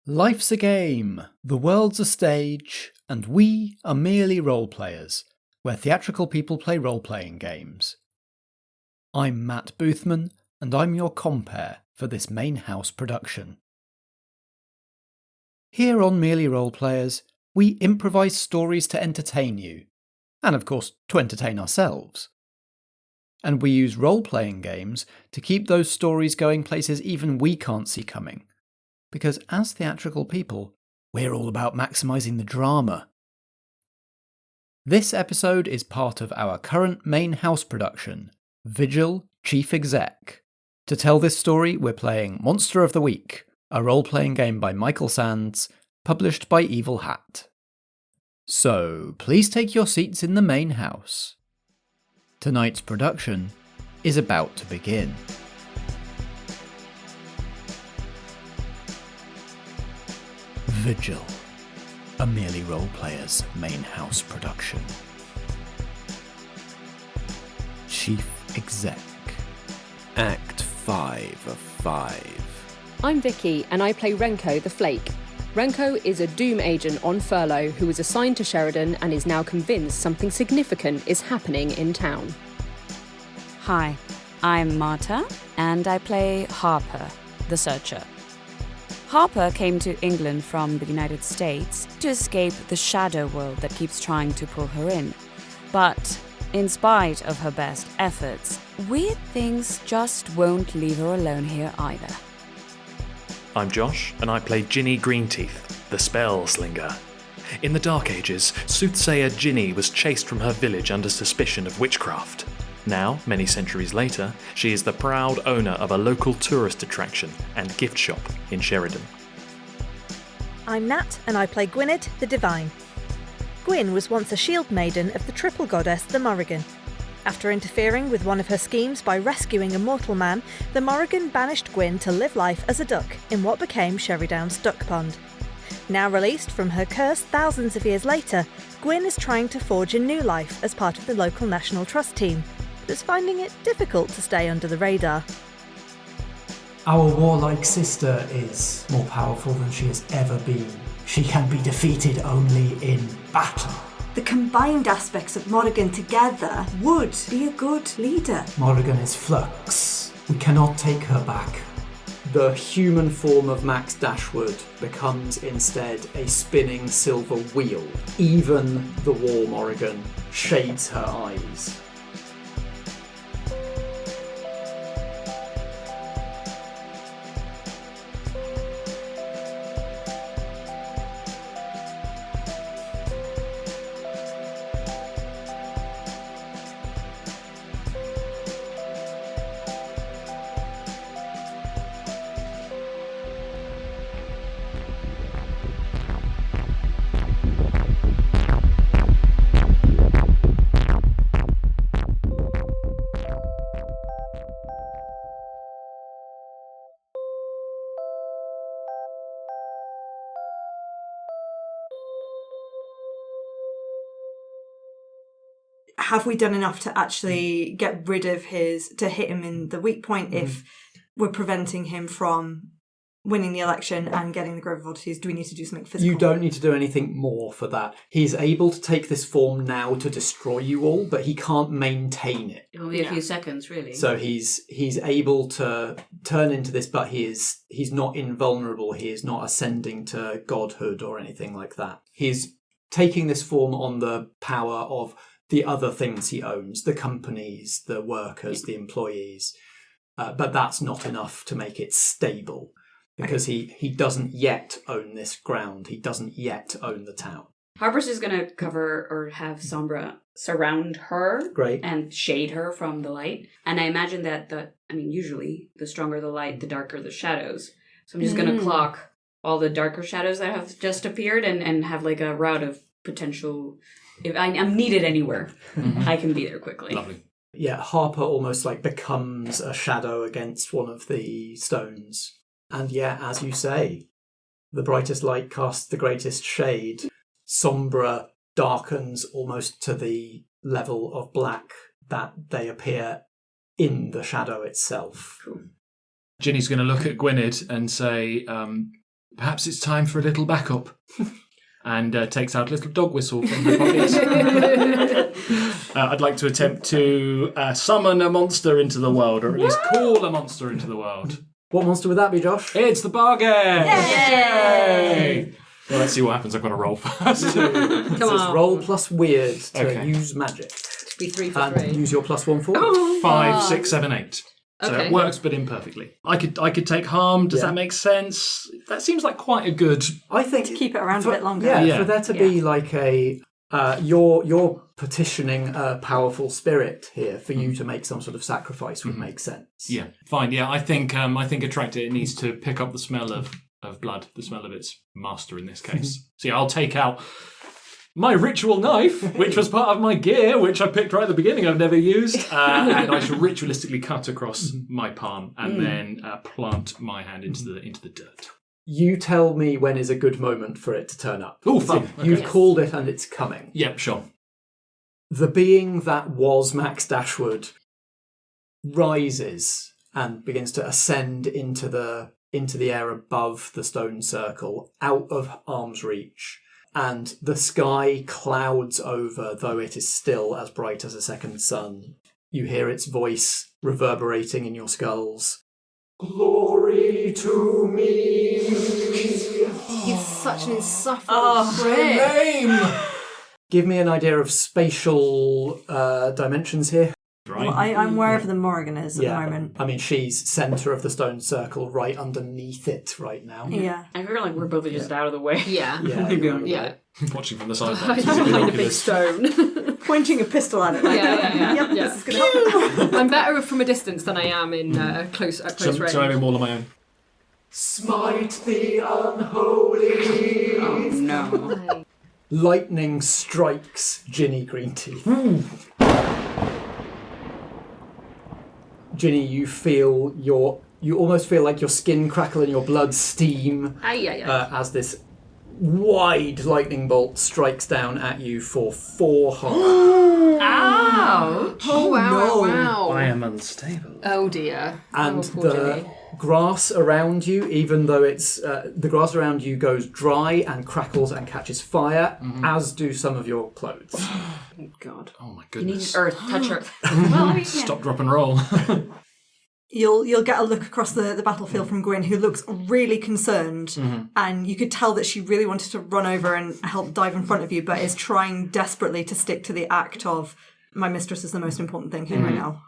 Life's a game, the world's a stage, and we are merely role-players, where theatrical people play role-playing games. I'm Matt Boothman, and I'm your compere for this main house production. Here on Merely Role-Players, we improvise stories to entertain you, and of course to entertain ourselves. And we use role-playing games to keep those stories going places even we can't see coming. Because as theatrical people, we're all about maximising the drama. This episode is part of our current main house production, Vigil, Chief Exec. To tell this story, we're playing Monster of the Week, a role-playing game by Michael Sands, published by Evil Hat. So, please take your seats in the main house. Tonight's production is about to begin. Vigil, a Merely Role-Players main house production. Chief Exec, Act 5 of 5. I'm Vicky, and I play Renko the Flake. Renko is a Doom agent on furlough who was assigned to Sherrydown and is now convinced something significant is happening in town. Hi, I'm Marta, and I play Harper, the Searcher. Harper came to England from the United States to escape the shadow world that keeps trying to pull her in. But in spite of her best efforts, weird things just won't leave her alone here either. I'm Josh, and I play Jinny Greenteeth, the spell slinger. In the Dark Ages, soothsayer Jinny was chased from her village under suspicion of witchcraft. Now, many centuries later, she is the proud owner of a local tourist attraction and gift shop in Sherrydown. I'm Nat, and I play Gwynned, the Divine. Gwyn was once a shieldmaiden of the triple goddess, the Morrigan. After interfering with one of her schemes by rescuing a mortal man, the Morrigan banished Gwyn to live life as a duck in what became Sherrydown's duck pond. Now released from her curse thousands of years later, Gwyn is trying to forge a new life as part of the local National Trust team, but is finding it difficult to stay under the radar. Our warlike sister is more powerful than she has ever been. She can be defeated only in battle. The combined aspects of Morrigan together would be a good leader. Morrigan is flux. We cannot take her back. The human form of Max Dashwood becomes instead a spinning silver wheel. Even the War Morrigan shades her eyes. Have we done enough to actually get rid of to hit him in the weak point if we're preventing him from winning the election and getting the Grove of Oddities? Do we need to do something physical? You don't need to do anything more for that. He's able to take this form now to destroy you all, but he can't maintain it. Only a few seconds, really. So he's able to turn into this, but he's not invulnerable. He is not ascending to godhood or anything like that. He's taking this form on the power of the other things he owns, the companies, the workers, the employees. But that's not enough to make it stable, because he doesn't yet own this ground. He doesn't yet own the town. Harper's is going to cover or have Sombra surround her. Great. And shade her from the light. And I imagine that usually the stronger the light, the darker the shadows. So I'm just going to clock all the darker shadows that have just appeared and have like a route of potential. If I'm needed anywhere, I can be there quickly. Lovely. Yeah, Harper almost like becomes a shadow against one of the stones. And yeah, as you say, the brightest light casts the greatest shade. Sombra darkens almost to the level of black that they appear in the shadow itself. Cool. Jinny's going to look at Gwynned and say, Perhaps it's time for a little backup. And takes out a little dog whistle from her pocket. I'd like to attempt to summon a monster into the world, or at least call a monster into the world. What monster would that be, Josh? It's the bargain! Yay! Well, let's see what happens. I've got to roll first. Come on. Roll plus weird to use magic. To be 3 for And 3. use your plus 1 for. 5, 6, 7, 8. So Okay. it works, but imperfectly. I could take harm. Does that make sense? That seems like quite a good. I think Keep it around a bit longer. Yeah, for there to be like a you're petitioning a powerful spirit here for you to make some sort of sacrifice would make sense. Yeah, fine. Yeah, I think attract it needs to pick up the smell of blood, the smell of its master in this case. So yeah, I'll take out my ritual knife, which was part of my gear, which I picked right at the beginning. I've never used, and I shall ritualistically cut across my palm and then plant my hand into the dirt. You tell me when is a good moment for it to turn up. Oh, fun. Okay. You've called it and it's coming. Yep, sure. The being that was Max Dashwood rises and begins to ascend into the air above the stone circle, out of arm's reach. And the sky clouds over, though it is still as bright as a second sun. You hear its voice reverberating in your skulls. Glory to me! He's such an insufferable prick. Name! Give me an idea of spatial dimensions here. Right. Well, I'm wherever the Morrigan is at the moment. I mean, she's centre of the stone circle, right underneath it right now. Yeah. I feel like we're both just out of the way. Yeah. Yeah. Watching from the sidelines. Behind a big stone. Pointing a pistol at it. Like, Yeah. Yep, this is going to happen. I'm better from a distance than I am in close range. So I'm in all on my own. Smite the unholy! Oh, no. Lightning strikes Jinny Greenteeth. Jinny, you almost feel like your skin crackle and your blood steam as this wide lightning bolt strikes down at you for 4 harm. Ow! Oh, wow. I am unstable. Oh, dear. And poor the Jenny. grass around you, even though it's the grass around you goes dry and crackles and catches fire, as do some of your clothes. Oh, God. Oh my You need goodness. earth, touch earth. Well, I mean, Stop, drop and roll. You'll get a look across the battlefield from Gwyn, who looks really concerned, and you could tell that she really wanted to run over and help dive in front of you, but is trying desperately to stick to the act of, my mistress is the most important thing here right now.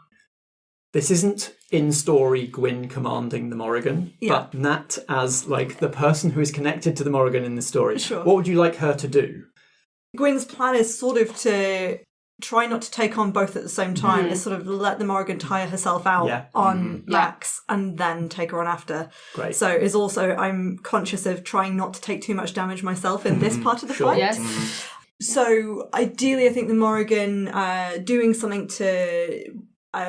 This isn't in story Gwyn commanding the Morrigan, but Nat as like the person who is connected to the Morrigan in the story. Sure. What would you like her to do? Gwyn's plan is sort of to try not to take on both at the same time, is sort of let the Morrigan tire herself out on Max and then take her on after. Great. So is also, I'm conscious of trying not to take too much damage myself in this part of the fight. Yes. So ideally, I think the Morrigan doing something to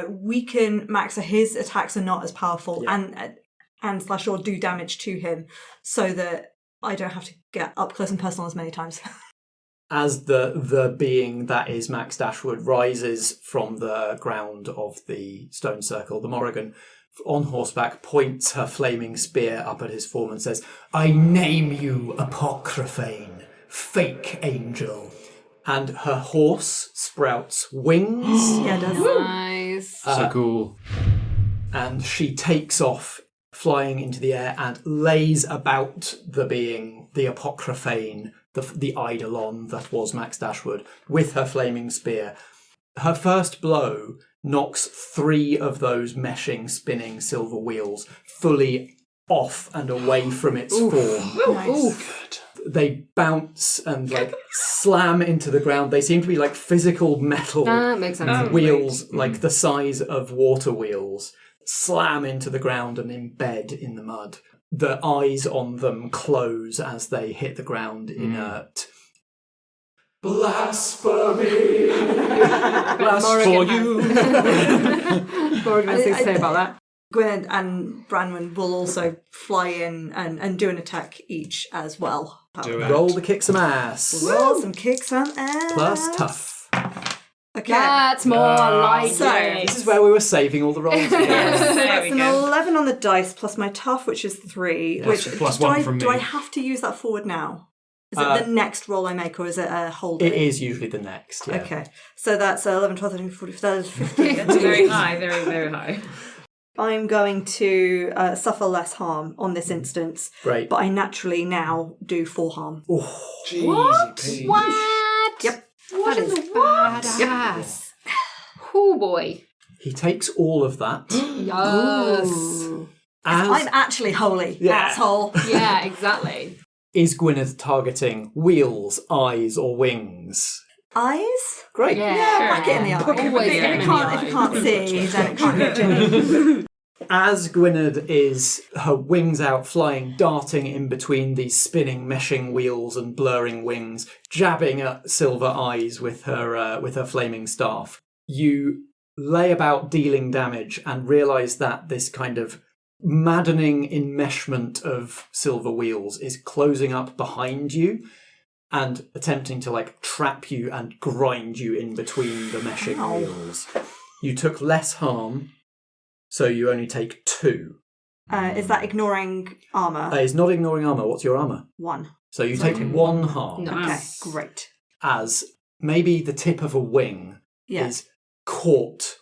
weaken Max so his attacks are not as powerful and slash or do damage to him so that I don't have to get up close and personal as many times. As the being that is Max Dashwood rises from the ground of the stone circle, the Morrigan on horseback points her flaming spear up at his form and says, "I name you Apocryphane, fake angel." And her horse sprouts wings. Yeah, it does. Nice. So cool. And she takes off, flying into the air, and lays about the being, the Apocryphane, the eidolon that was Max Dashwood, with her flaming spear. Her first blow knocks 3 of those meshing, spinning silver wheels fully off and away from its form. Nice. They bounce and like slam into the ground. They seem to be like physical metal That makes sense. wheels, like the size of water wheels, slam into the ground and embed in the mud. The eyes on them close as they hit the ground inert. Blasphemy! Blast for you! Morrigan has things to say about that. Gwynned and Branwen will also fly in and do an attack each as well. Do it. Roll to kick some ass. Roll some kicks and ass. Plus tough. Okay. That's more like So, it. This is where we were saving all the rolls. Yes, So there that's we an go. 11 on the dice plus my tough, which is 3. Yes, which plus do 1 I, from do I me. have to use that forward now? Is it the next roll I make, or is it a hold? It is usually the next, yeah. Okay. So that's 11, 12, 13, 14, that is 15. That's very high, very, very high. I'm going to suffer less harm on this instance, Great. but I naturally now do 4 harm. Jeez. What? Yep. That is badass. Oh boy. He takes all of that. Yes. I'm actually holy, Yeah. asshole. Yeah, exactly. Is Gwyneth targeting wheels, eyes, or wings? Eyes? Great. Yeah, Whack it in the eye. Always if, get him it in the can't, if eye. it can't see, then it can't hit Jinny. As Gwynned is, her wings out, flying, darting in between these spinning, meshing wheels and blurring wings, jabbing at Silver Eyes with her flaming staff, you lay about dealing damage and realise that this kind of maddening enmeshment of silver wheels is closing up behind you and attempting to trap you and grind you in between the meshing wheels. You took less harm, so you only take 2. Is that ignoring armour? It's not ignoring armour. What's your armour? 1. So you take 1 harm Nice. Okay, great. as maybe the tip of a wing Yeah. is caught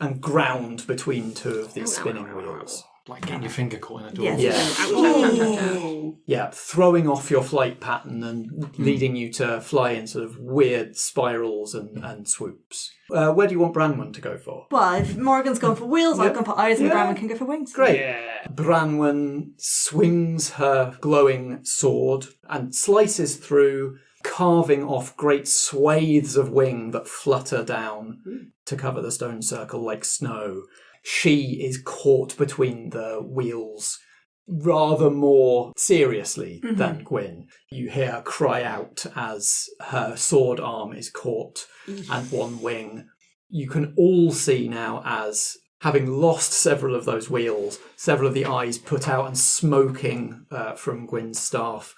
and ground between 2 of these spinning wheels. Like getting your finger caught in a door. Yes. Yeah. Yeah, throwing off your flight pattern and leading you to fly in sort of weird spirals and swoops. Where do you want Branwen to go for? Well, if Morrigan's gone for wheels, I've gone for eyes, and Branwen can go for wings. Great. Branwen swings her glowing sword and slices through, carving off great swathes of wing that flutter down to cover the stone circle like snow. She is caught between the wheels rather more seriously than Gwyn. You hear her cry out as her sword arm is caught and one wing. You can all see now as, having lost several of those wheels, several of the eyes put out and smoking from Gwyn's staff,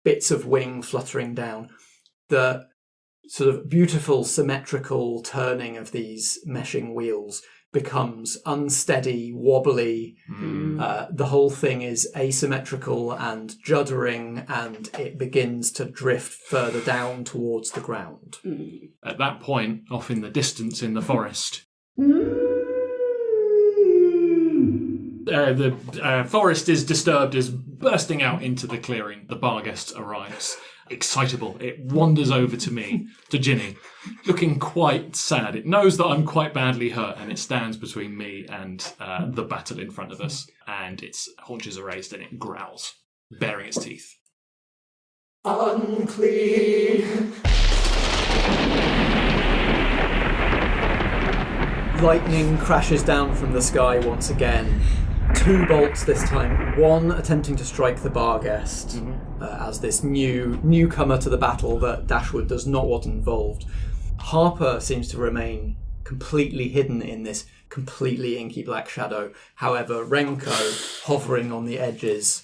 bits of wing fluttering down, the sort of beautiful symmetrical turning of these meshing wheels becomes unsteady, wobbly. The whole thing is asymmetrical and juddering, and it begins to drift further down towards the ground. At that point, off in the distance in the forest, the forest is disturbed as bursting out into the clearing. The bar guest arrives. Excitable, it wanders over to me, to Jinny, looking quite sad. It knows that I'm quite badly hurt, and it stands between me and the battle in front of us, and its haunches are raised and it growls, baring its teeth. Unclean! Lightning crashes down from the sky once again. 2 bolts this time, one attempting to strike the bar guest as this newcomer to the battle that Dashwood does not want involved. Harper seems to remain completely hidden in this completely inky black shadow. However, Renko, hovering on the edges,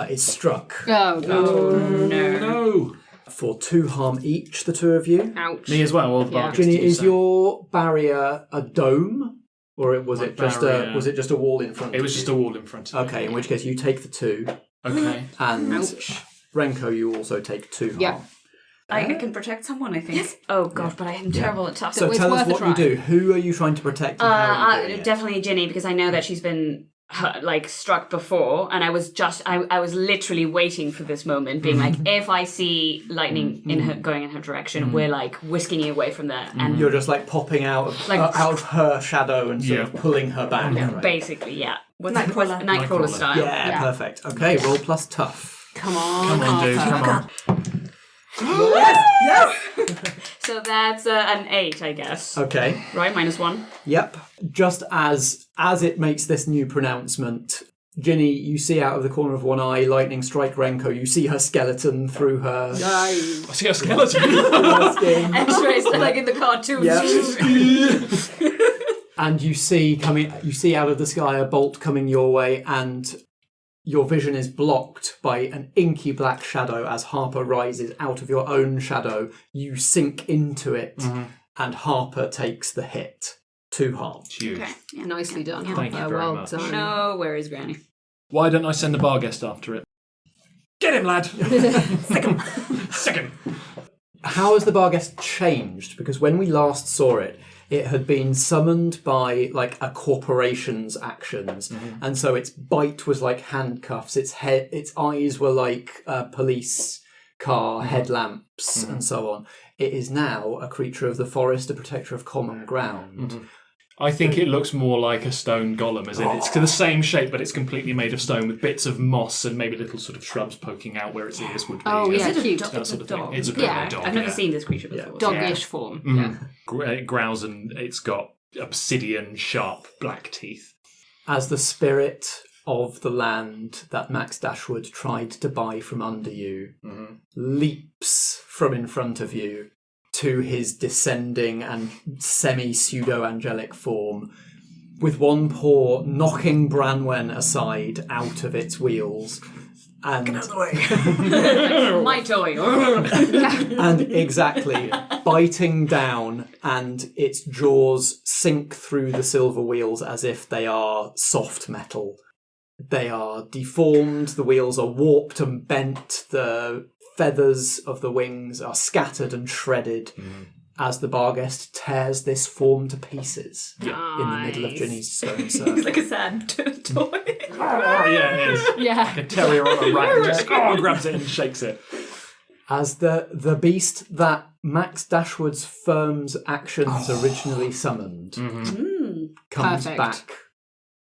is struck Oh, God. No! for 2 harm each, the 2 of you. Ouch. Me as well. Or the bar guest, Ginny, you is say. your barrier a dome? Or was My it just barrier- a wall in front of you? It was just a wall in front of me. Okay, in which case you take the 2, Okay. and Ouch. Renko, you also take 2 harm. Yeah. I can protect someone, I think. Yes. Oh, God, but I am terrible at tough. So it's tell us worth a what you try. do. Who are you trying to protect? And how are you doing it? Definitely Jinny, because I know that she's been struck before, and I was literally waiting for this moment, being like, if I see lightning in her going in her direction, we're whisking you away from there, and You're just popping out of her shadow and sort of pulling her back. Right? basically, yeah. What's Nightcrawler. Nightcrawler style. Yeah, perfect. Okay, roll plus tough. Come on. Come on, dude. Come on. Yes! So that's an 8, I guess. Okay. Right, -1. Yep. Just as it makes this new pronouncement, Jinny, you see out of the corner of one eye, lightning strike Renko. You see her skeleton through her I see a skeleton. skin. X-rays like in the cartoons. Yep. And you see out of the sky a bolt coming your way, and your vision is blocked by an inky black shadow as Harper rises out of your own shadow. You sink into it and Harper takes the hit. 2 harm. Huge. Okay. Yeah. Nicely done. Thank you very well much. done. No, where is Granny? Why don't I send a bar guest after it? Get him, lad! Sick him! How has the Barghest changed? Because when we last saw it, it had been summoned by like a corporation's actions, and so its bite was like handcuffs. Its eyes were like police car headlamps, and so on. It is now a creature of the forest, a protector of common ground. I think it looks more like a stone golem, as in it's the same shape, but it's completely made of stone with bits of moss and maybe little sort of shrubs poking out where its ears would be. Oh, yeah, Is it a cute. dog? That It's sort a of thing. dog. It's a Yeah, dog. I've never yeah. seen this creature before. Doggish form. Yeah. It growls and it's got obsidian sharp black teeth. As the spirit of the land that Max Dashwood tried to buy from under you leaps from in front of you to his descending and semi-pseudo-angelic form, with one paw knocking Branwen aside out of its wheels. And get out of the way. My toy. And exactly, biting down, and its jaws sink through the silver wheels as if they are soft metal. They are deformed, the wheels are warped and bent, the feathers of the wings are scattered and shredded as the Barghest tears this form to pieces in the middle of Ginny's stone circle. It's like a sad toy. Yeah, it is. Yeah. Like a terrier on a rack just grabs it and shakes it. As the beast that Max Dashwood's firm's actions originally summoned comes Perfect. back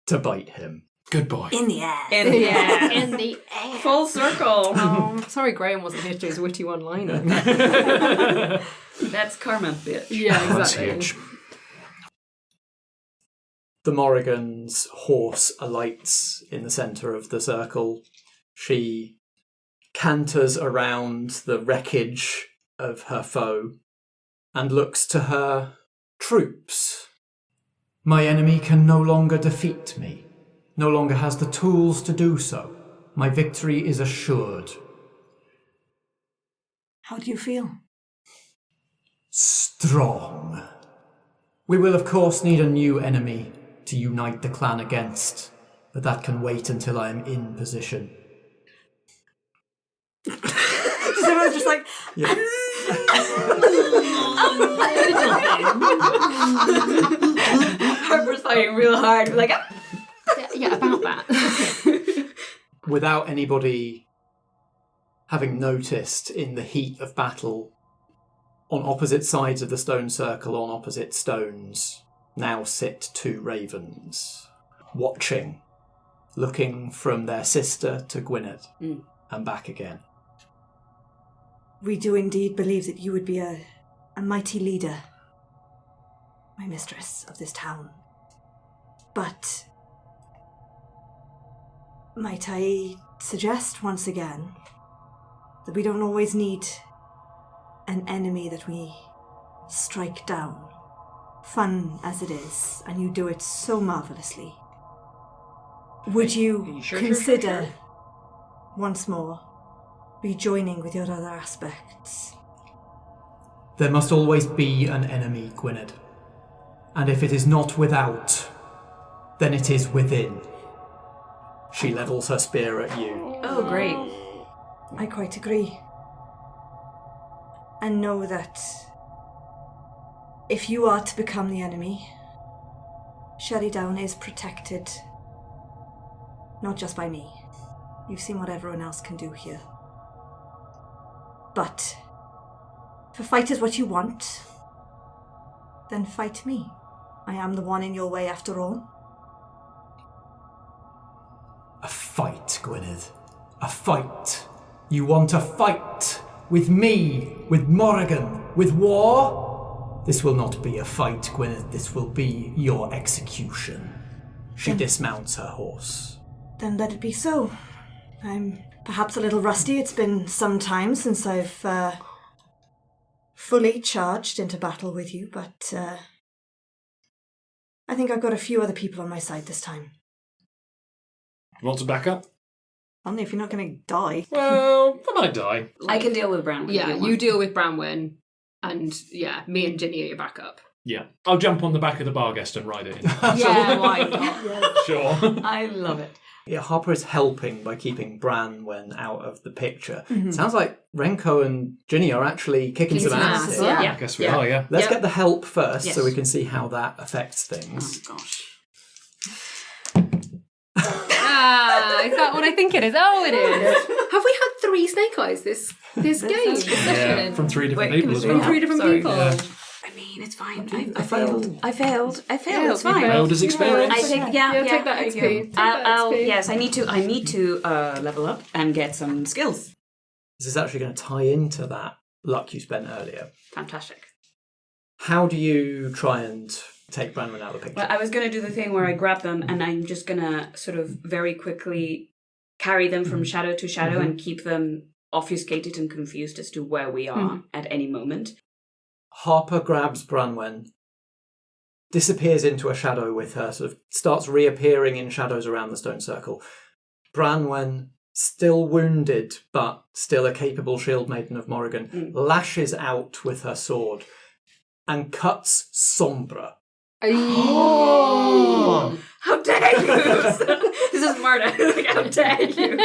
to bite him. Good boy. In the air. In the air. In the air. Full circle. Sorry, Graham wasn't here to do his witty one-liner. That's karma, bitch. Yeah, That's exactly. huge. The Morrigan's horse alights in the centre of the circle. She canters around the wreckage of her foe and looks to her troops. My enemy can no longer defeat me. No longer has the tools to do so. My victory is assured. How do you feel? Strong. We will of course need a new enemy to unite the clan against, but that can wait until I am in position. Everyone's just like, Harper's fighting real hard. We're like, Yeah, about that. Without anybody having noticed, in the heat of battle, on opposite sides of the stone circle, on opposite stones, now sit 2 ravens, watching, looking from their sister to Gwynned and back again. we do indeed believe that you would be a mighty leader, my mistress of this town. But might I suggest once again that we don't always need an enemy that we strike down, fun as it is, and you do it so marvellously. Would you consider once more rejoining with your other aspects? There must always be an enemy, Gwynned. And if it is not without, then it is within. She levels her spear at you. oh, great. I quite agree. And know that if you are to become the enemy, Sherrydown is protected not just by me. You've seen what everyone else can do here. But if a fight is what you want, then fight me. I am the one in your way after all. A fight, Gwynned. A fight. You want a fight? With me? With Morrigan? With war? This will not be a fight, Gwynned. This will be your execution. She dismounts her horse. Then let it be so. I'm perhaps a little rusty. It's been some time since I've fully charged into battle with you, but I think I've got a few other people on my side this time. Want to back up? Only if you're not going to die. Well, I might die. I can deal with Brown. Yeah, you deal with Branwen. And yeah, me and Jinny are your backup. Yeah. I'll jump on the back of the Barghest and ride it in. Yeah, why not? Sure. I love it. Yeah, Harper is helping by keeping Branwen out of the picture. Sounds like Renko and Jinny are actually kicking some ass here. Yeah. I guess we are, yeah. Let's get the help first Yes. so we can see how that affects things. Oh, gosh. Is that what I think it is? Oh, it is. Have we had 3 snake eyes this game? This Yeah, session? from 3 different Wait, people as can we well. From 3 different Sorry. people. Yeah. I mean, it's fine. I failed. I failed. It's fine. Failed as experience. I take Take that XP. Take that XP. Yes, I need to level up and get some skills. This is actually going to tie into that luck you spent earlier. Fantastic. How do you try and take Branwen out of the picture? Well, I was going to do the thing where I grab them and I'm just going to sort of very quickly carry them from shadow to shadow and keep them obfuscated and confused as to where we are at any moment. Harper grabs Branwen, disappears into a shadow with her, sort of starts reappearing in shadows around the stone circle. Branwen, still wounded, but still a capable shieldmaiden of Morrigan, lashes out with her sword and cuts Sombra. Oh. How dare you! This is Marta. How dare you!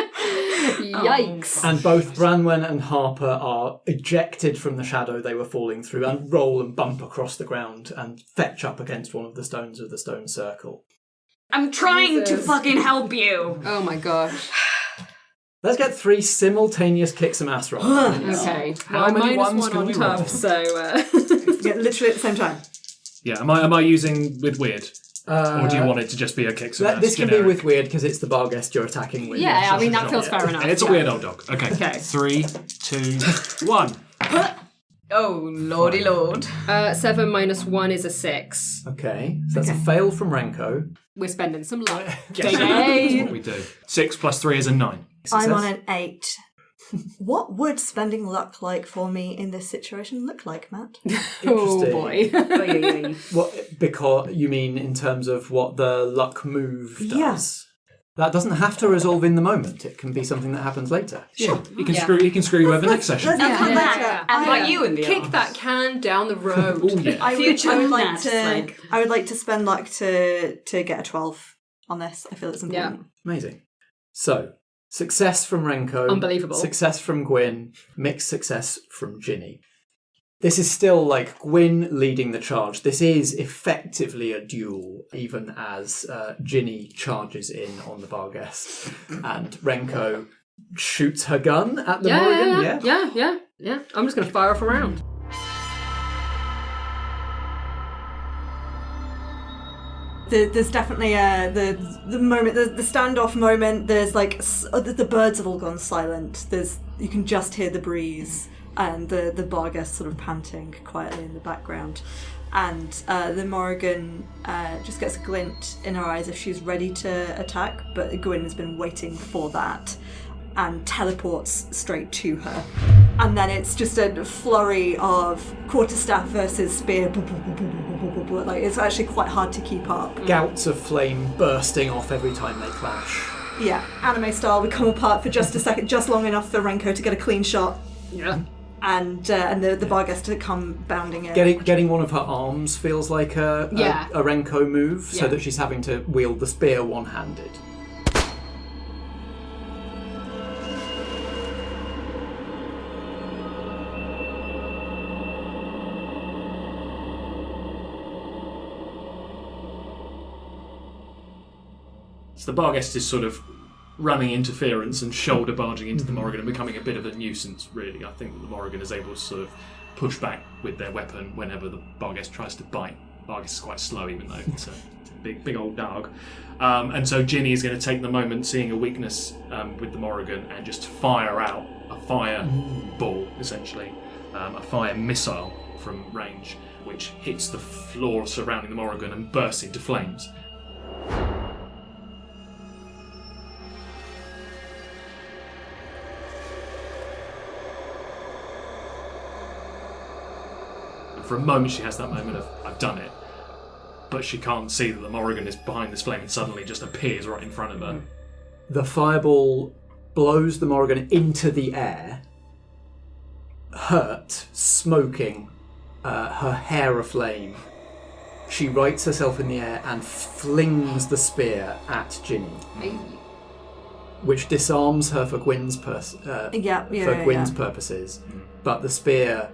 Yikes. And both Branwen and Harper are ejected from the shadow they were falling through and roll and bump across the ground and fetch up against one of the stones of the stone circle. I'm trying to Jesus. fucking help you! Oh my gosh. Let's get 3 simultaneous kick some ass rolls. Okay. How many minus ones 1 can on we tough, roll? so... Yeah, literally at the same time. Yeah, am I using with weird? Or do you want it to just be a kick some ass? This can generic? be with weird because it's the Barghest you're attacking with. yeah, I mean, that feels fair enough. It's a weird old dog. Okay. Okay. 3, 2, 1. Oh, lordy lord. 7 minus 1 is a 6. Okay, so that's a fail from Renko. We're spending some luck. That's Baby. what we do. 6 plus 3 is a 9. Success. I'm on an 8. What would spending luck like for me in this situation look like, Matt? Oh Interesting. boy. What? Because you mean in terms of what the luck move does? Yes. That doesn't have to resolve in the moment. It can be something that happens later. Sure. You can screw you over next session. Let's Yeah, come yeah, back. yeah. And got you in the Kick arms. that can down the road. Oh yeah. I Future would like Matt's to. like- I would like to spend luck to get a 12 on this. I feel it's important. Amazing. So, success from Renko. Unbelievable. Success from Gwyn. Mixed success from Jinny. This is still like Gwyn leading the charge. This is effectively a duel, even as Jinny charges in on the Barghest. And Renko shoots her gun at the Morrigan. Yeah. I'm just going to fire off a round. There's definitely the moment, the standoff moment. There's like the birds have all gone silent. You can just hear the breeze and the Barghest sort of panting quietly in the background. And the Morrigan just gets a glint in her eyes if she's ready to attack, but Gwyn has been waiting for that and teleports straight to her. And then it's just a flurry of quarterstaff versus spear. Like, it's actually quite hard to keep up. Gouts of flame bursting off every time they clash. Yeah, anime style, we come apart for just a second, just long enough for Renko to get a clean shot. Yeah. And the Barghest to come bounding in. Getting one of her arms feels like a Renko move, so Yeah. that she's having to wield the spear one-handed. So the Barghest is sort of running interference and shoulder barging into the Morrigan and becoming a bit of a nuisance, really. I think that the Morrigan is able to sort of push back with their weapon whenever the Barghest tries to bite. Barghest is quite slow, even though it's a big old dog. And so Jinny is going to take the moment, seeing a weakness with the Morrigan, and just fire out a fire ball, essentially, a fire missile from range, which hits the floor surrounding the Morrigan and bursts into flames. For a moment she has that moment of, I've done it. But she can't see that the Morrigan is behind this flame and suddenly just appears right in front of her. The fireball blows the Morrigan into the air, hurt, smoking, her hair aflame. She rights herself in the air and flings the spear at Jinny, which disarms her for Gwyn's purposes. But the spear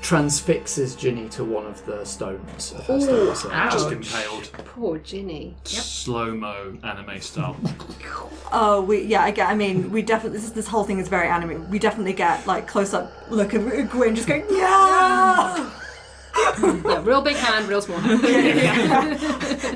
transfixes Jinny to one of the stones of her stone circle. Just impaled. Poor Jinny. Slow-mo anime style. Oh, we definitely, this whole thing is very anime. We definitely get, like, close-up look of Gwyn just going, yeah! Yeah, real big hand, real small hand.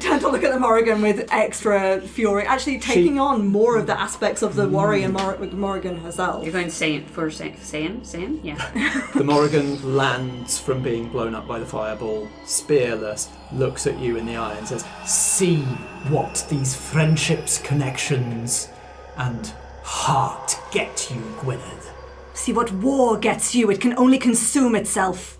Tend to look at the Morrigan with extra fury, actually taking on more of the aspects of the warrior Morrigan herself. You're going Saiyan? Yeah. The Morrigan lands from being blown up by the fireball, spearless, looks at you in the eye and says, See what these friendships, connections, and heart get you, Gwynned. See what war gets you, it can only consume itself.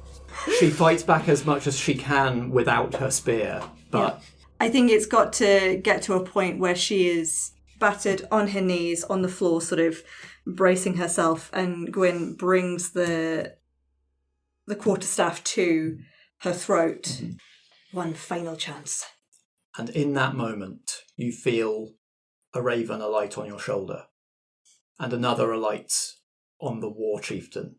She fights back as much as she can without her spear, but... I think it's got to get to a point where she is battered on her knees on the floor, sort of bracing herself, and Gwyn brings the quarterstaff to her throat. Mm-hmm. One final chance. And in that moment, you feel a raven alight on your shoulder, and another alights on the war chieftain.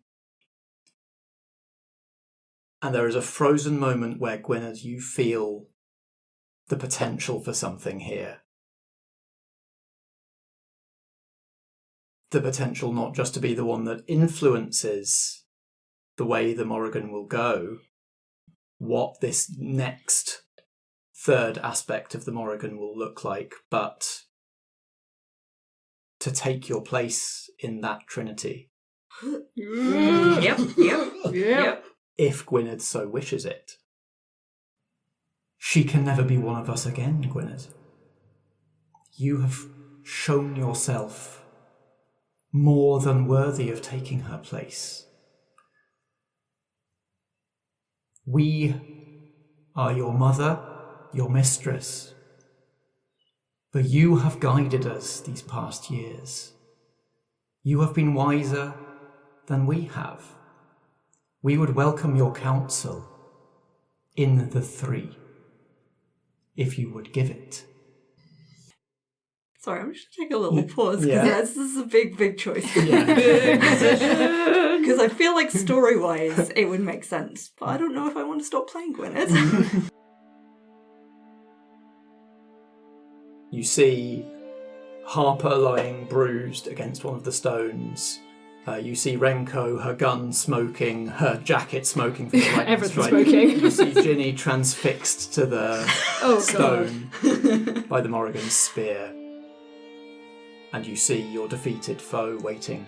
And there is a frozen moment where, Gwynned, you feel the potential for something here. The potential not just to be the one that influences the way the Morrigan will go, what this next third aspect of the Morrigan will look like, but to take your place in that trinity. Yep. If Gwynned so wishes it. She can never be one of us again, Gwynned. You have shown yourself more than worthy of taking her place. We are your mother, your mistress, but you have guided us these past years. You have been wiser than we have. We would welcome your counsel in the three, if you would give it. Sorry, I'm just going to take a little pause, because this is a big choice. Because I feel like story-wise it would make sense, but I don't know if I want to stop playing Gwynned. You see Harper lying bruised against one of the stones. You see Renko, her gun smoking, her jacket smoking from the lightning Everything's strike. smoking. You see Jinny transfixed to the stone by the Morrigan's spear. And you see your defeated foe waiting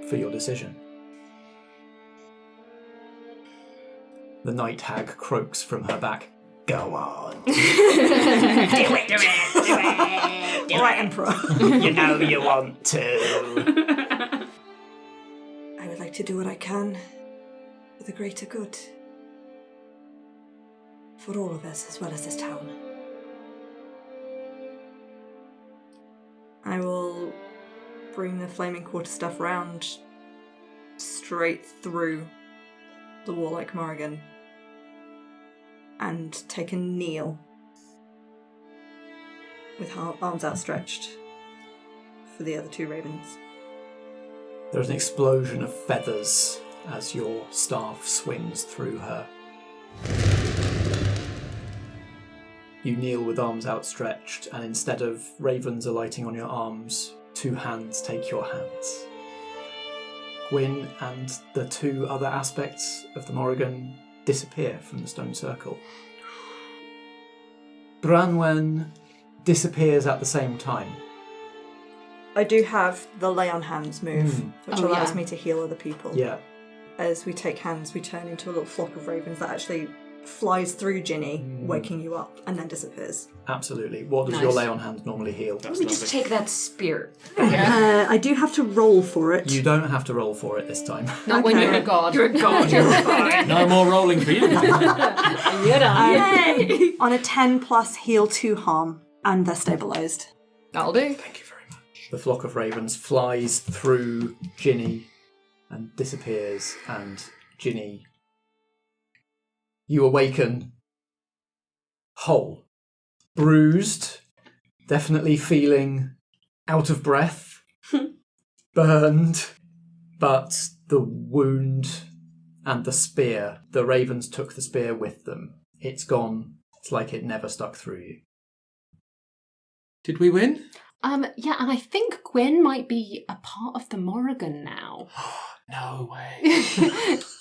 for your decision. The night hag croaks from her back. Go on. Do it. All right, Emperor. You know you want to. I would like to do what I can for the greater good. For all of us, as well as this town. I will bring the flaming quarterstaff round straight through the warlike Morrigan and take a kneel with arms outstretched for the other two ravens. There's an explosion of feathers as your staff swings through her. You kneel with arms outstretched, and instead of ravens alighting on your arms, two hands take your hands. Gwyn and the two other aspects of the Morrigan disappear from the stone circle. Branwen disappears at the same time. I do have the lay on hands move, which allows me to heal other people. Yeah. As we take hands, we turn into a little flock of ravens that actually flies through Jinny, waking you up, and then disappears. Absolutely. What does your lay on hands normally heal? Let me just take that spear. I do have to roll for it. You don't have to roll for it this time. Not when you're a god. You're a god, you're fine. No more rolling for you. Yay! On a 10 plus heal 2 harm, and they're stabilised. That'll do. Thank you very much. The flock of ravens flies through Jinny and disappears, and Jinny You awaken whole, bruised, definitely feeling out of breath, burned, but the wound and the spear, the ravens took the spear with them. It's gone. It's like it never stuck through you. Did we win? Yeah, and I think Gwyn might be a part of the Morrigan now. No way.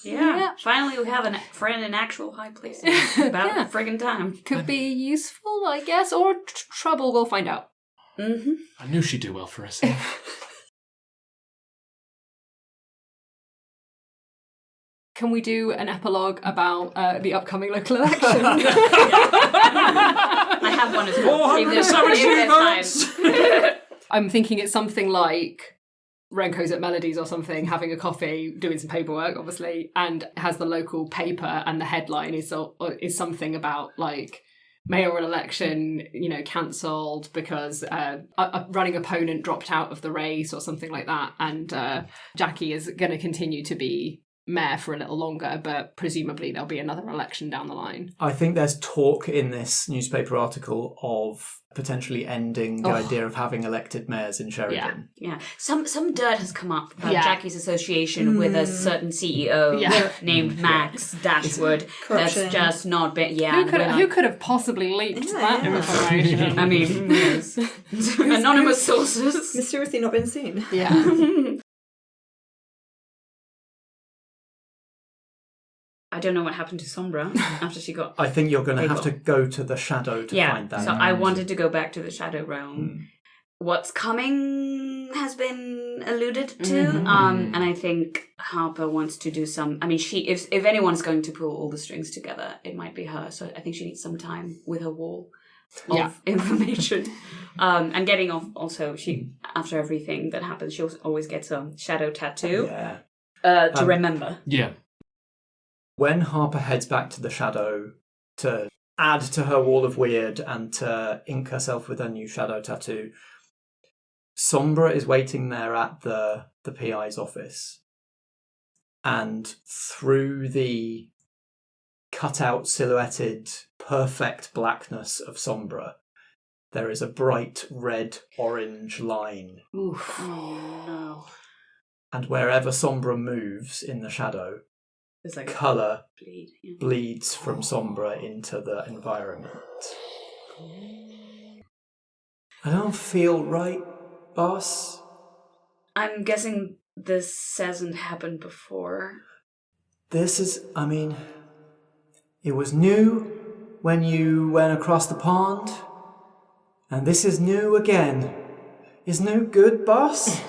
Yeah. Finally, we have a friend in actual high places. About friggin' time. Could be useful, I guess, or trouble. We'll find out. Mm-hmm. I knew she'd do well for herself. Can we do an epilogue about the upcoming local election? I have one as well. If there's time. I'm thinking it's something like Renko's at Melodies or something, having a coffee, doing some paperwork, obviously, and has the local paper, and the headline is something about, like, mayoral election, cancelled because a running opponent dropped out of the race or something like that, and Jackie is going to continue to be mayor for a little longer, but presumably there'll be another election down the line. I think there's talk in this newspaper article of potentially ending the idea of having elected mayors in Sheridan. Yeah. Some dirt has come up about Jackie's association with a certain CEO named Max Dashwood. That's just not been... Yeah. Who could have possibly leaked that information? I mean, yes. Anonymous sources. Mysteriously not been seen. Yeah. I don't know what happened to Sombra after she got... I think you're going to have to go to the Shadow to find that. So I wanted to go back to the Shadow Realm. What's coming has been alluded to, and I think Harper wants to do some... I mean, if anyone's going to pull all the strings together, it might be her, so I think she needs some time with her wall of information. And getting off... Also, she after everything that happens, she always gets a shadow tattoo to remember. Yeah. When Harper heads back to the Shadow to add to her wall of weird and to ink herself with her new shadow tattoo, Sombra is waiting there at the PI's office. And through the cut-out, silhouetted, perfect blackness of Sombra, there is a bright red-orange line. Oof. Oh, no. And wherever Sombra moves in the shadow, there's like colour bleeds from Sombra into the environment. I don't feel right, boss. I'm guessing this hasn't happened before. This is, it was new when you went across the pond, and this is new again. Is new good, boss?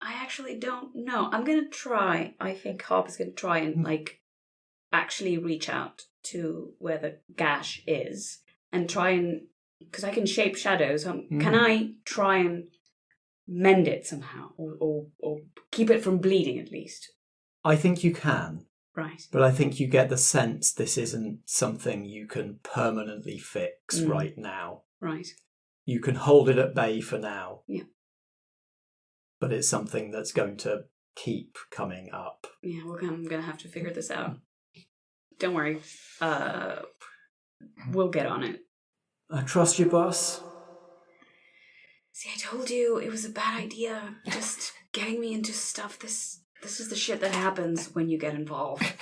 I actually don't know. I'm going to try. I think Harper's going to try and, actually reach out to where the gash is and try and... Because I can shape shadows. Can I try and mend it somehow? Or keep it from bleeding, at least? I think you can. Right. But I think you get the sense this isn't something you can permanently fix right now. Right. You can hold it at bay for now. Yeah. But it's something that's going to keep coming up. Yeah, well, I'm going to have to figure this out. Don't worry. We'll get on it. I trust you, boss. See, I told you it was a bad idea. Just getting me into stuff. This is the shit that happens when you get involved. A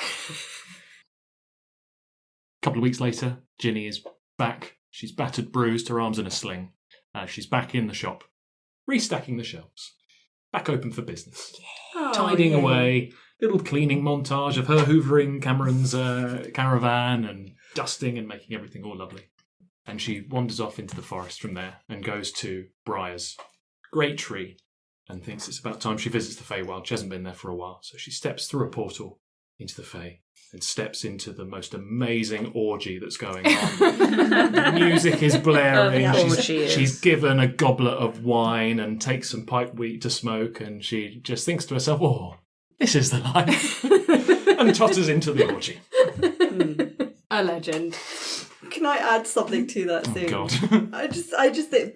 couple of weeks later, Jinny is back. She's battered, bruised, her arms in a sling. She's back in the shop, restacking the shelves. Back open for business. Tidying away, little cleaning montage of her hoovering Cameron's caravan and dusting and making everything all lovely. And she wanders off into the forest from there and goes to Briar's great tree and thinks it's about time she visits the Feywild. She hasn't been there for a while, so she steps through a portal into the Fey and steps into the most amazing orgy that's going on. The music is blaring. She's given a goblet of wine and takes some pipe wheat to smoke, and she just thinks to herself, "Oh, this is the life," and totters into the orgy. A legend. Can I add something to that scene? Oh God! I just think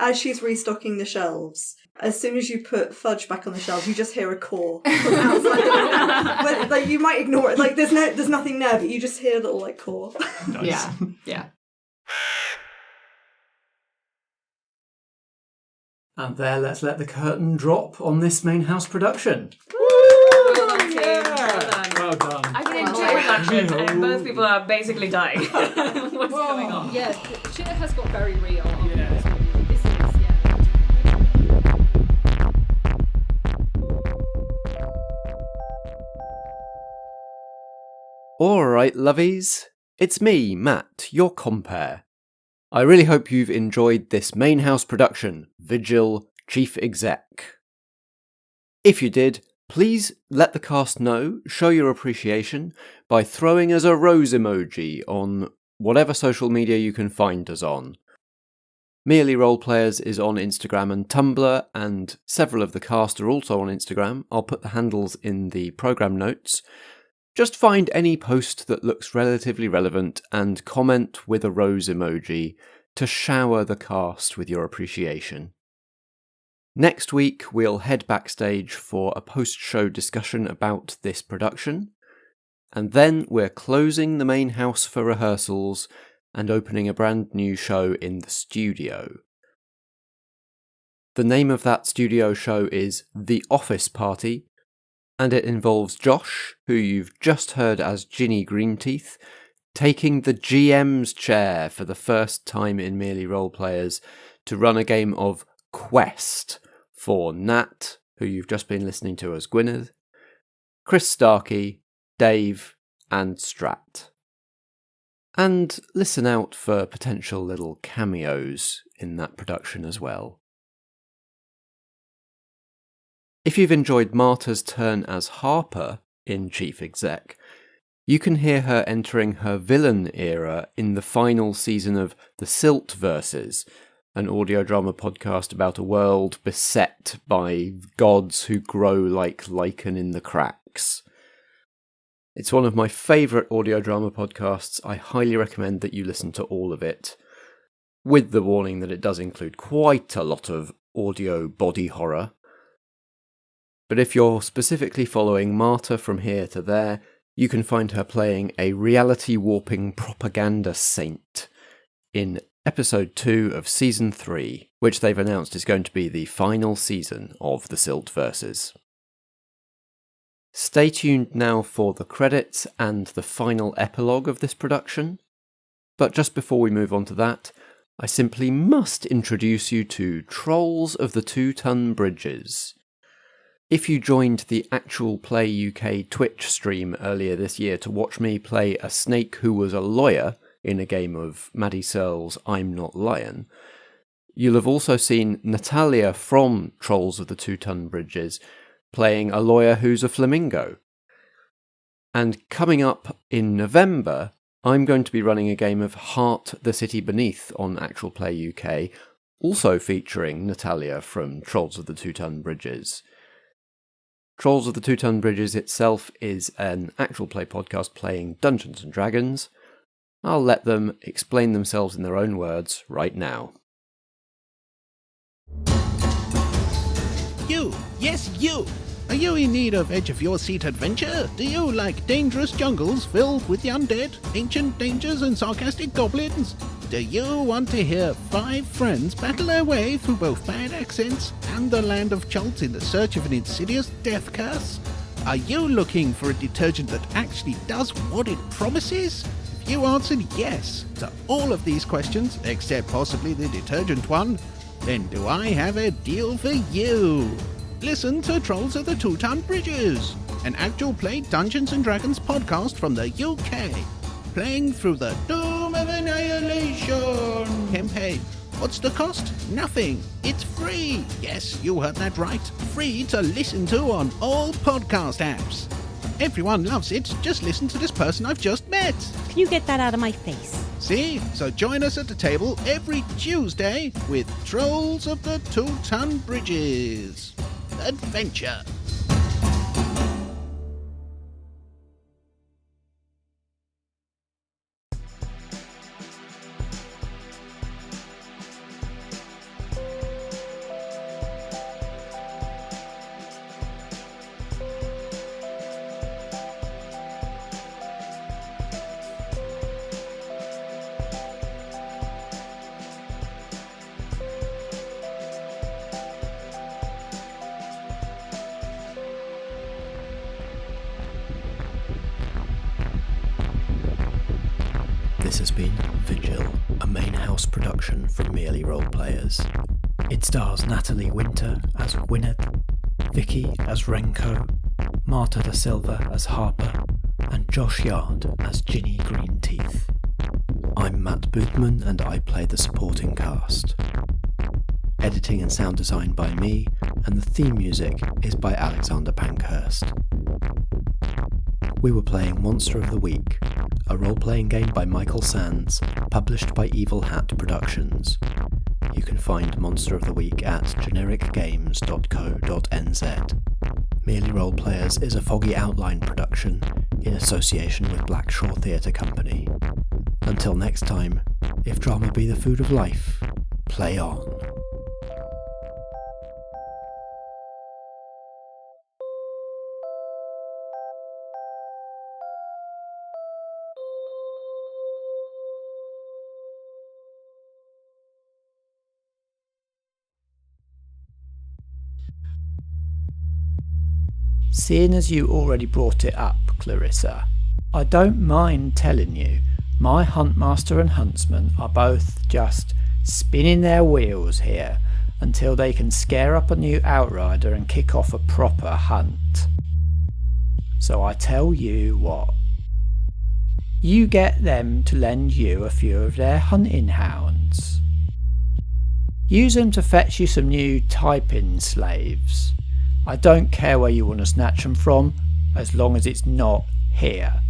as she's restocking the shelves, As soon as you put fudge back on the shelves, you just hear a caw from outside. Like, you might ignore it. Like, there's nothing there, but you just hear a little, like, caw. Yeah, yeah. And there, let's let the curtain drop on this main house production. Well done, team. Well done. Well done. I mean, Well, two like- productions, and both people are basically dying. What's going on? Yeah, shit has got very real. Yeah. This is, yeah. Alright, lovies. It's me, Matt, your compere. I really hope you've enjoyed this main house production, Vigil, Chief Exec. If you did, please let the cast know, show your appreciation, by throwing us a rose emoji on whatever social media you can find us on. Merely Roleplayers is on Instagram and Tumblr, and several of the cast are also on Instagram. I'll put the handles in the programme notes. Just find any post that looks relatively relevant and comment with a rose emoji to shower the cast with your appreciation. Next week, we'll head backstage for a post-show discussion about this production, and then we're closing the main house for rehearsals and opening a brand new show in the studio. The name of that studio show is The Office Party, and it involves Josh, who you've just heard as Jinny Greenteeth, taking the GM's chair for the first time in Merely Roleplayers to run a game of Quest for Nat, who you've just been listening to as Gwynned, Chris Starkey, Dave, and Strat. And listen out for potential little cameos in that production as well. If you've enjoyed Marta's turn as Harper in Chief Exec, you can hear her entering her villain era in the final season of The Silt Verses, an audio drama podcast about a world beset by gods who grow like lichen in the cracks. It's one of my favourite audio drama podcasts. I highly recommend that you listen to all of it, with the warning that it does include quite a lot of audio body horror. But if you're specifically following Marta from here to there, you can find her playing a reality-warping propaganda saint in episode 2 of season 3, which they've announced is going to be the final season of the Silt Verses. Stay tuned now for the credits and the final epilogue of this production. But just before we move on to that, I simply must introduce you to Trolls of the 2-Ton Bridges. If you joined the Actual Play UK Twitch stream earlier this year to watch me play a snake who was a lawyer in a game of Maddie Searle's I'm Not Lion, you'll have also seen Natalia from Trolls of the 2-Ton Bridges playing a lawyer who's a flamingo. And coming up in November, I'm going to be running a game of Heart the City Beneath on Actual Play UK, also featuring Natalia from Trolls of the 2-Ton Bridges. Trolls of the 2-Ton Bridges itself is an actual play podcast playing Dungeons & Dragons. I'll let them explain themselves in their own words right now. You! Yes, you! Are you in need of edge-of-your-seat adventure? Do you like dangerous jungles filled with the undead, ancient dangers and sarcastic goblins? Do you want to hear 5 friends battle their way through both bad accents and the land of Chult in the search of an insidious death curse? Are you looking for a detergent that actually does what it promises? If you answered yes to all of these questions, except possibly the detergent one, then do I have a deal for you? Listen to Trolls of the 2-Ton Bridges, an actual play Dungeons & Dragons podcast from the UK, playing through the Doom of Annihilation campaign. What's the cost? Nothing. It's free. Yes, you heard that right. Free to listen to on all podcast apps. Everyone loves it. Just listen to this person I've just met. Can you get that out of my face? See? So join us at the table every Tuesday with Trolls of the 2-Ton Bridges. Adventure. This has been Vigil, a main house production from Merely Roleplayers. It stars Natalie Winter as Gwynned, Vicky as Renko, Marta da Silva as Harper, and Josh Yard as Jinny Greenteeth. I'm Matt Boothman and I play the supporting cast. Editing and sound design by me, and the theme music is by Alexander Pankhurst. We were playing Monster of the Week, a role-playing game by Michael Sands, published by Evil Hat Productions. You can find Monster of the Week at genericgames.co.nz. Merely Roleplayers is a Foggy Outline production in association with Blackshaw Theatre Company. Until next time, if drama be the food of life, play on. Seeing as you already brought it up, Clarissa, I don't mind telling you, my Huntmaster and Huntsman are both just spinning their wheels here until they can scare up a new outrider and kick off a proper hunt. So I tell you what, you get them to lend you a few of their hunting hounds. Use them to fetch you some new typing slaves. I don't care where you want to snatch them from, as long as it's not here.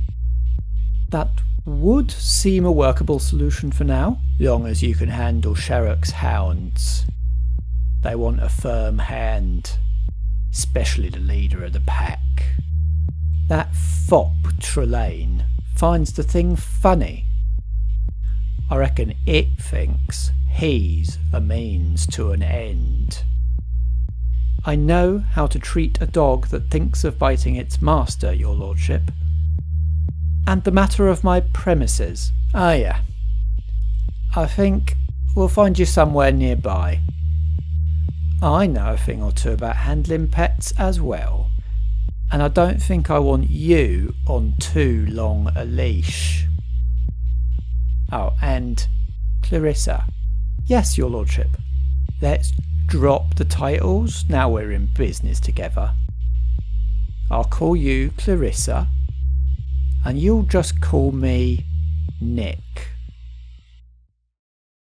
That would seem a workable solution for now, long as you can handle Sherrock's hounds. They want a firm hand, especially the leader of the pack. That fop Trelane finds the thing funny. I reckon it thinks he's a means to an end. I know how to treat a dog that thinks of biting its master, your lordship. And the matter of my premises. Ah, yeah. I think we'll find you somewhere nearby. I know a thing or two about handling pets as well. And I don't think I want you on too long a leash. Oh, and Clarissa. Yes, your lordship. Let's drop the titles now we're in business together. I'll call you Clarissa, and you'll just call me Nick.